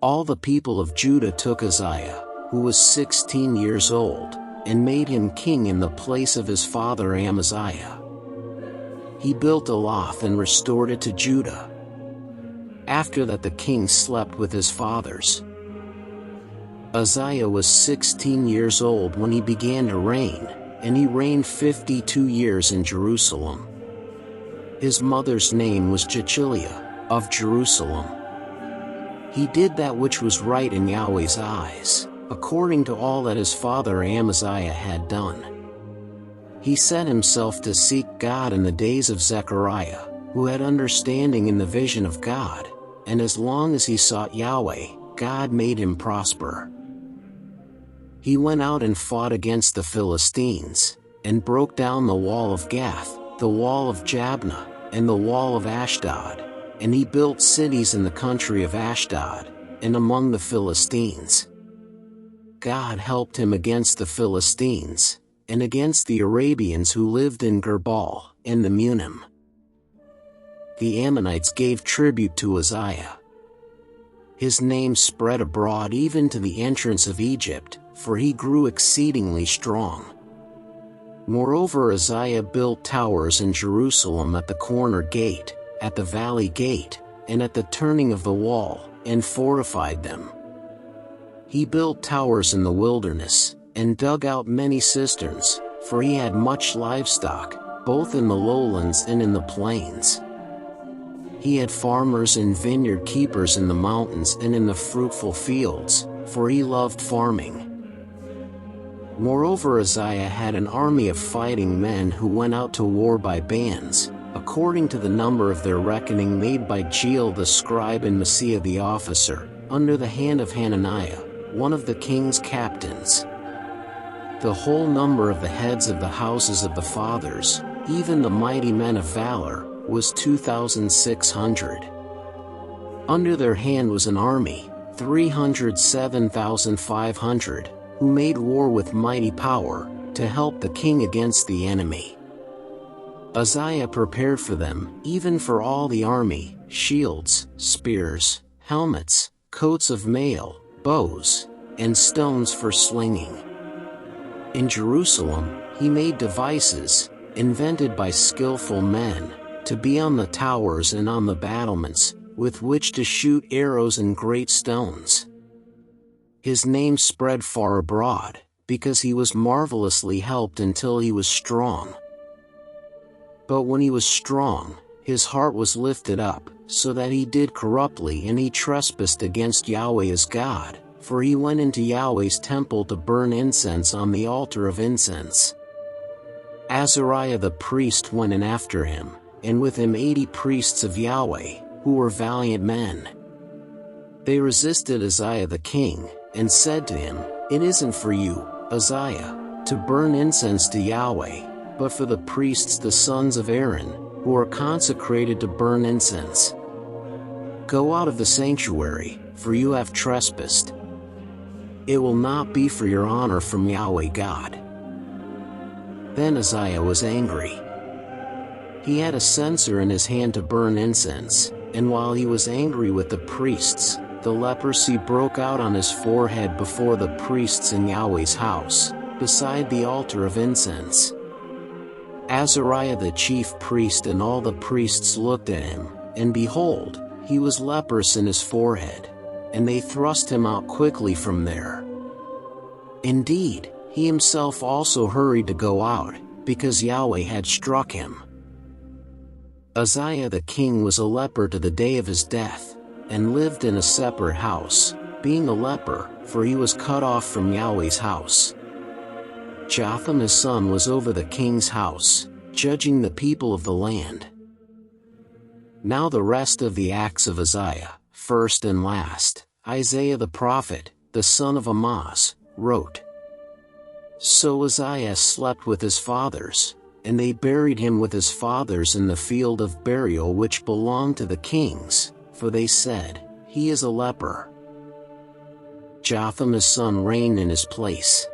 All the people of Judah took Uzziah, who was 16 years old, and made him king in the place of his father Amaziah. He built Elath and restored it to Judah. After that the king slept with his fathers. Uzziah was 16 years old when he began to reign, and he reigned 52 years in Jerusalem. His mother's name was Jechiliah, of Jerusalem. He did that which was right in Yahweh's eyes, according to all that his father Amaziah had done. He set himself to seek God in the days of Zechariah, who had understanding in the vision of God, and as long as he sought Yahweh, God made him prosper. He went out and fought against the Philistines, and broke down the wall of Gath, the wall of Jabneh, and the wall of Ashdod, and he built cities in the country of Ashdod, and among the Philistines. God helped him against the Philistines, and against the Arabians who lived in Gerbal, and the Munim. The Ammonites gave tribute to Uzziah. His name spread abroad even to the entrance of Egypt, for he grew exceedingly strong. Moreover, Uzziah built towers in Jerusalem at the corner gate, at the valley gate, and at the turning of the wall, and fortified them. He built towers in the wilderness, and dug out many cisterns, for he had much livestock, both in the lowlands and in the plains. He had farmers and vineyard keepers in the mountains and in the fruitful fields, for he loved farming. Moreover, Uzziah had an army of fighting men who went out to war by bands, according to the number of their reckoning made by Jeiel the scribe and Maaseiah the officer, under the hand of Hananiah, one of the king's captains. The whole number of the heads of the houses of the fathers, even the mighty men of valor, was 2,600. Under their hand was an army, 307,500, who made war with mighty power, to help the king against the enemy. Uzziah prepared for them, even for all the army, shields, spears, helmets, coats of mail, bows, and stones for slinging. In Jerusalem, he made devices, invented by skillful men, to be on the towers and on the battlements, with which to shoot arrows and great stones. His name spread far abroad, because he was marvelously helped until he was strong. But when he was strong, his heart was lifted up, so that he did corruptly, and he trespassed against Yahweh his God, for he went into Yahweh's temple to burn incense on the altar of incense. Azariah the priest went in after him, and with him 80 priests of Yahweh, who were valiant men. They resisted Uzziah the king, and said to him, "It isn't for you, Uzziah, to burn incense to Yahweh, but for the priests the sons of Aaron, who are consecrated to burn incense. Go out of the sanctuary, for you have trespassed. It will not be for your honor from Yahweh God." Then Uzziah was angry. He had a censer in his hand to burn incense, and while he was angry with the priests, the leprosy broke out on his forehead before the priests in Yahweh's house, beside the altar of incense. Azariah the chief priest and all the priests looked at him, and behold, he was leprous in his forehead, and they thrust him out quickly from there. Indeed, he himself also hurried to go out, because Yahweh had struck him. Uzziah the king was a leper to the day of his death, and lived in a separate house, being a leper, for he was cut off from Yahweh's house. Jotham his son was over the king's house, judging the people of the land. Now the rest of the acts of Uzziah, first and last, Isaiah the prophet, the son of Amoz, wrote. So Uzziah slept with his fathers, and they buried him with his fathers in the field of burial which belonged to the kings, for they said, "He is a leper." Jotham his son reigned in his place.